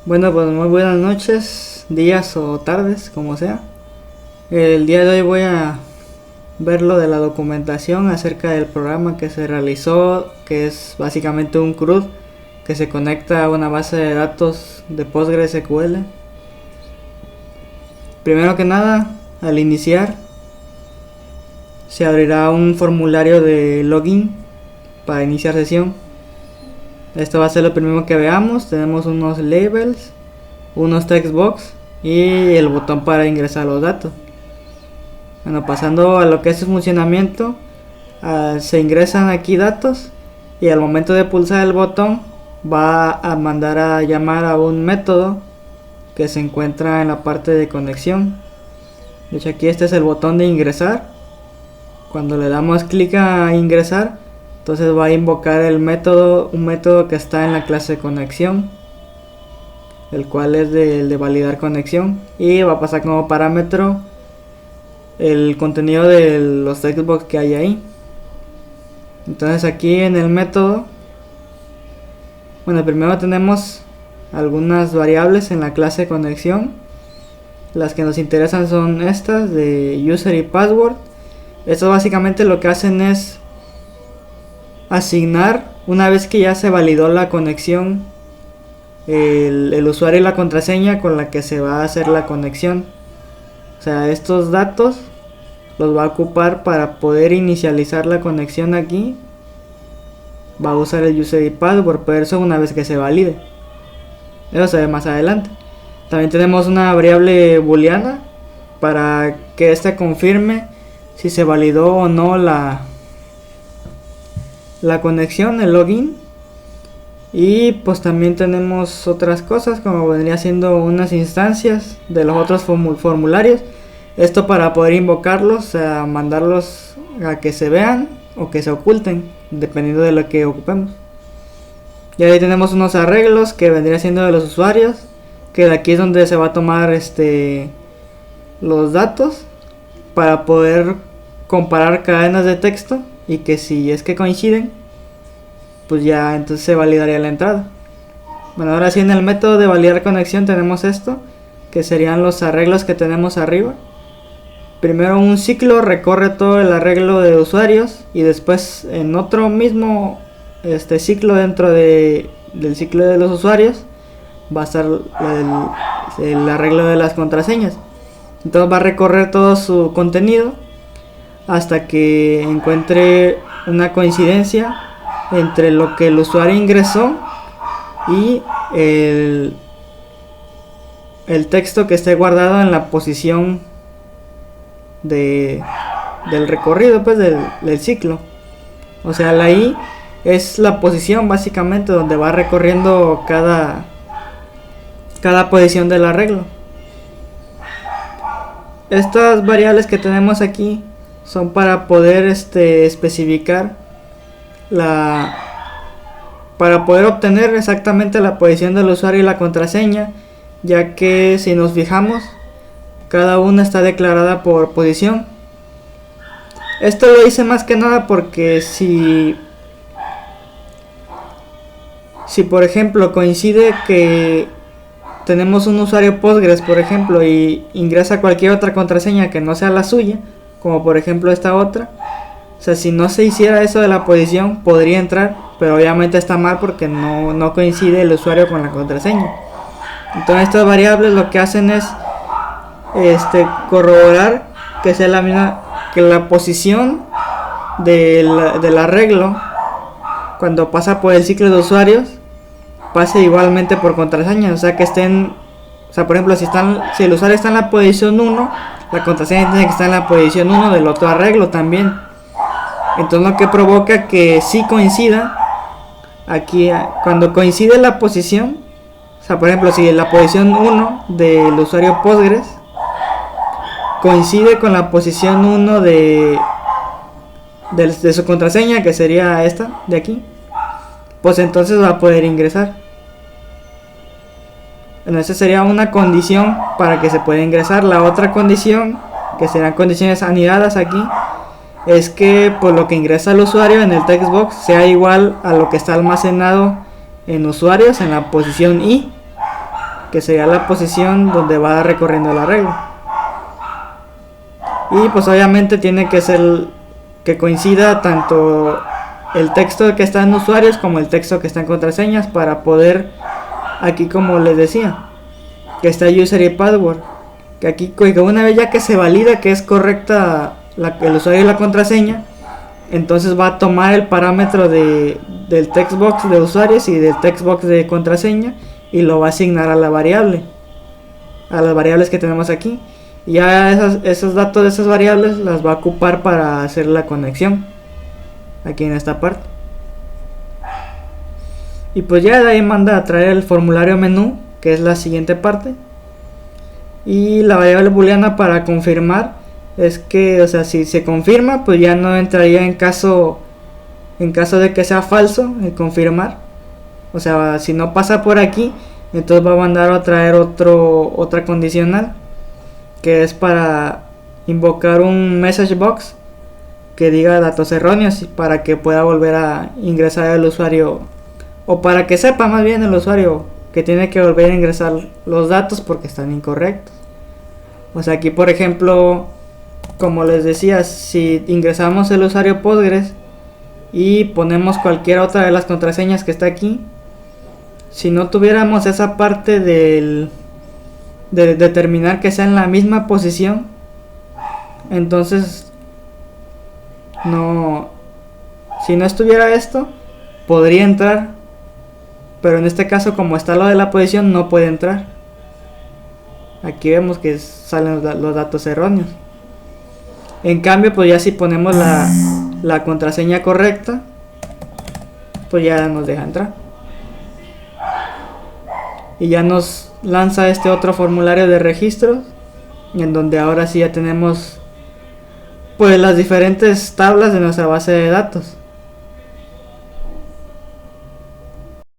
Bueno, pues muy buenas noches, días o tardes, como sea. El día de hoy voy a ver lo de la documentación acerca del programa que se realizó, que es básicamente un CRUD que se conecta a una base de datos de PostgreSQL. Primero que nada, al iniciar, se abrirá un formulario de login para iniciar sesión. Esto va a ser lo primero que veamos. Tenemos unos labels, unos textbox y el botón para ingresar los datos. Bueno, pasando a lo que es su funcionamiento, se ingresan aquí datos y al momento de pulsar el botón va a mandar a llamar a un método que se encuentra en la parte de conexión. De hecho, aquí este es el botón de ingresar. Cuando le damos clic a ingresar, entonces va a invocar un método que está en la clase conexión, el cual es el de validar conexión, y va a pasar como parámetro el contenido de los textbox que hay ahí. Entonces aquí en el método, bueno, primero tenemos algunas variables en la clase conexión. Las que nos interesan son estas de user y password. Esto básicamente lo que hacen es asignar, una vez que ya se validó la conexión, el usuario y la contraseña con la que se va a hacer la conexión. O sea, estos datos los va a ocupar para poder inicializar la conexión aquí. Va a usar el user y password, pero eso una vez que se valide. Eso se ve más adelante. También tenemos una variable booleana para que ésta confirme si se validó o no la conexión, el login. Y pues también tenemos otras cosas, como vendría siendo unas instancias de los otros formularios. Esto para poder invocarlos, a mandarlos a que se vean o que se oculten, dependiendo de lo que ocupemos. Y ahí tenemos unos arreglos que vendría siendo de los usuarios, que de aquí es donde se va a tomar los datos para poder comparar cadenas de texto, y que si es que coinciden, pues ya entonces se validaría la entrada. Bueno, ahora sí, en el método de validar conexión tenemos esto, que serían los arreglos que tenemos arriba. Primero un ciclo recorre todo el arreglo de usuarios, y después en otro mismo ciclo dentro del ciclo de los usuarios va a estar el arreglo de las contraseñas. Entonces va a recorrer todo su contenido hasta que encuentre una coincidencia entre lo que el usuario ingresó y el texto que esté guardado en la posición del recorrido, pues del ciclo. O sea, la I es la posición básicamente donde va recorriendo cada posición del arreglo. Estas variables que tenemos aquí son para poder especificar para poder obtener exactamente la posición del usuario y la contraseña, ya que si nos fijamos, cada una está declarada por posición. Esto lo hice más que nada porque si por ejemplo coincide que tenemos un usuario Postgres, por ejemplo, y ingresa cualquier otra contraseña que no sea la suya, como por ejemplo esta otra, o sea, si no se hiciera eso de la posición, podría entrar, pero obviamente está mal porque no coincide el usuario con la contraseña. Entonces estas variables lo que hacen es corroborar que sea la misma, que la posición del arreglo cuando pasa por el ciclo de usuarios pase igualmente por contraseña. O sea, que estén, o sea, por ejemplo, si el usuario está en la posición 1, la contraseña tiene que estar en la posición 1 del otro arreglo también. Entonces lo que provoca que sí coincida aquí, cuando coincide la posición, o sea, por ejemplo, si la posición 1 del usuario Postgres coincide con la posición 1 de su contraseña, que sería esta de aquí, pues entonces va a poder ingresar. Bueno, esa sería una condición para que se pueda ingresar. La otra condición, que serán condiciones anidadas aquí, es que pues lo que ingresa el usuario en el textbox sea igual a lo que está almacenado en usuarios en la posición I. que sería la posición donde va recorriendo la regla. Y pues obviamente tiene que ser que coincida tanto el texto que está en usuarios como el texto que está en contraseñas, para poder, aquí como les decía, que está user y password, que aquí una vez ya que se valida que es correcta el usuario y la contraseña, entonces va a tomar el parámetro del textbox de usuarios y del textbox de contraseña y lo va a asignar a la variable, a las variables que tenemos aquí. Y ya esos datos de esas variables las va a ocupar para hacer la conexión aquí en esta parte. Y pues ya de ahí manda a traer el formulario menú, que es la siguiente parte. Y la variable booleana para confirmar es que, o sea, si se confirma, pues ya no entraría en caso de que sea falso el confirmar. O sea, si no pasa por aquí, entonces va a mandar a traer otra condicional, que es para invocar un message box que diga datos erróneos, para que pueda volver a ingresar el usuario, o para que sepa más bien el usuario que tiene que volver a ingresar los datos porque están incorrectos. O sea, aquí por ejemplo, como les decía, si ingresamos el usuario Postgres y ponemos cualquier otra de las contraseñas que está aquí, si no tuviéramos esa parte de determinar que sea en la misma posición, entonces si no estuviera esto, podría entrar, pero en este caso, como está lo de la posición, no puede entrar. Aquí vemos que salen los datos erróneos. En cambio, pues ya si ponemos la contraseña correcta, pues ya nos deja entrar. Y ya nos lanza este otro formulario de registros, en donde ahora sí ya tenemos pues las diferentes tablas de nuestra base de datos.